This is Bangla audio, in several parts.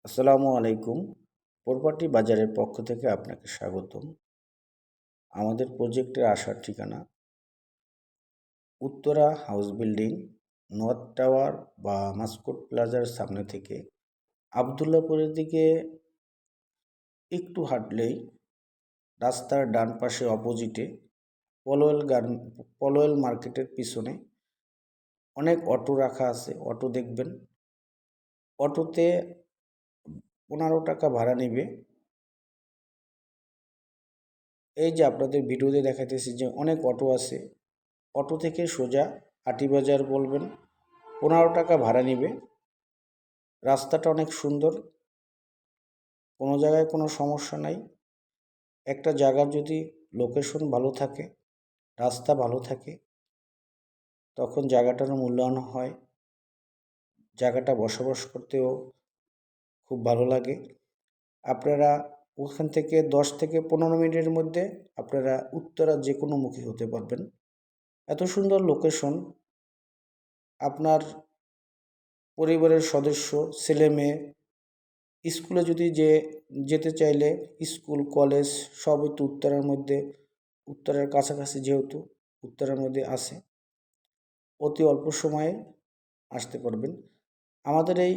আসসালামু আলাইকুম। প্রপার্টি বাজারের পক্ষ থেকে আপনাকে স্বাগতম। আমাদের প্রজেক্টের আসার ঠিকানা Uttara house building, north tower বা মাস্কট প্লাজার সামনে থেকে আবদুল্লাপুরের দিকে একটু হাঁটলেই রাস্তার ডান পাশে অপোজিটে পলোয়েল মার্কেটের পিছনে অনেক অটো রাখা আছে। অটো দেখবেন। অটোতে 15 টাকা ভাড়া নেবে। এই যে আপনাদের ভিডিওতে দেখাইতেছি যে অনেক অটো আছে। অটো থেকে সোজা আটিবাজার বলবেন, 15 টাকা ভাড়া নিবে। রাস্তাটা অনেক সুন্দর, কোনো জায়গায় কোনো সমস্যা নাই। একটা জায়গার যদি লোকেশন ভালো থাকে, রাস্তা ভালো থাকে, তখন জায়গাটারও মূল্যায়ন হয়। জায়গাটা বসবাস করতেও খুব ভালো লাগে। আপনারা ওখান থেকে 10 থেকে 15 মিনিটের মধ্যে আপনারা উত্তরা যে কোনো মুখী হতে পারবেন। এত সুন্দর লোকেশন। আপনার পরিবারের সদস্য, ছেলে মেয়ে স্কুলে যদি যেতে চাইলে স্কুল কলেজ সবই তো উত্তরার মধ্যে, উত্তরার কাছাকাছি যেহেতু উত্তরার মধ্যে আছে, অতি অল্প সময়ে আসতে পারবেন। আমাদের এই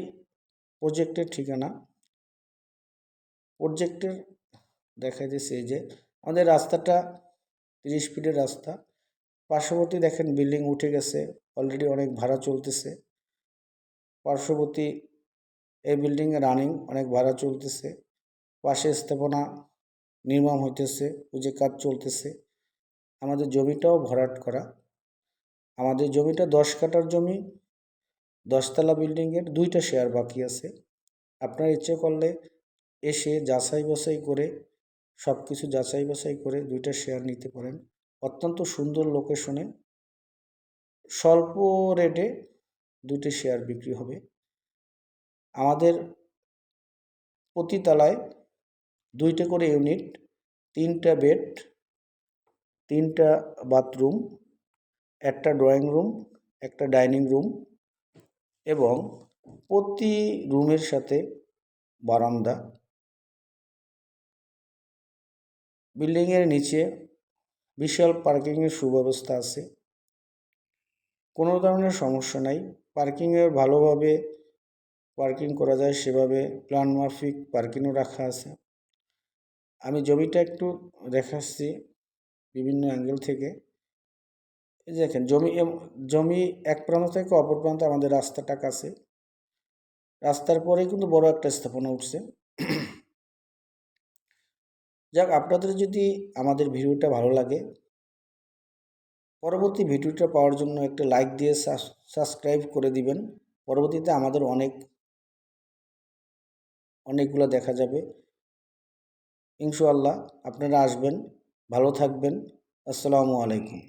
প্রজেক্টের ঠিকানা, প্রজেক্টের দেখা যাচ্ছে এই যে আমাদের রাস্তাটা 30 ফিটের রাস্তা। পার্শ্ববর্তী দেখেন বিল্ডিং উঠে গেছে, অলরেডি অনেক ভাড়া চলতেছে। পার্শ্ববর্তী এই বিল্ডিংয়ে রানিং অনেক ভাড়া চলতেছে। পাশে স্থাপনা নির্মাণ হইতেছে, ওই যে কাজ চলতেছে। আমাদের জমিটাও ভরাট করা। আমাদের জমিটা 10 কাঠার জমি, 10তলা বিল্ডিংয়ের 2টা শেয়ার বাকি আছে। আপনার ইচ্ছে করলে এসে যাচাই বাছাই করে, সব কিছু যাচাই বাছাই করে 2টা শেয়ার নিতে পারেন। অত্যন্ত সুন্দর লোকেশনে স্বল্প রেটে 2টি শেয়ার বিক্রি হবে। আমাদের প্রতি তলায় 2টে করে ইউনিট, 3টা বেড, 3টা বাথরুম, একটা ড্রয়িং রুম, একটা ডাইনিং রুম এবং প্রতি রুমের সাথে বারান্দা। বিল্ডিংয়ের নিচে বিশাল পার্কিংয়ের সুব্যবস্থা আছে। কোনো ধরনের সমস্যা নাই। পার্কিংয়ের ভালোভাবে পার্কিং করা যায়, সেভাবে প্ল্যান মাফিক পার্কিংও রাখা আছে। আমি জমিটা একটু দেখাচ্ছি বিভিন্ন অ্যাঙ্গেল থেকে। এই দেখেন জমি এক প্রান্ত থেকে অপর প্রান্তে আমাদের রাস্তাটা কাছে। রাস্তার পরেই কিন্তু বড় একটা স্থাপনা উঠছে। যাক, আপনাদের যদি আমাদের ভিডিওটা ভালো লাগে, পরবর্তী ভিডিওটা পাওয়ার জন্য একটা লাইক দিয়ে সাবস্ক্রাইব করে দিবেন। পরবর্তীতে আমাদের অনেকগুলো দেখা যাবে। ইনশাআল্লাহ আপনারা আসবেন, ভালো থাকবেন। আসসালামু আলাইকুম।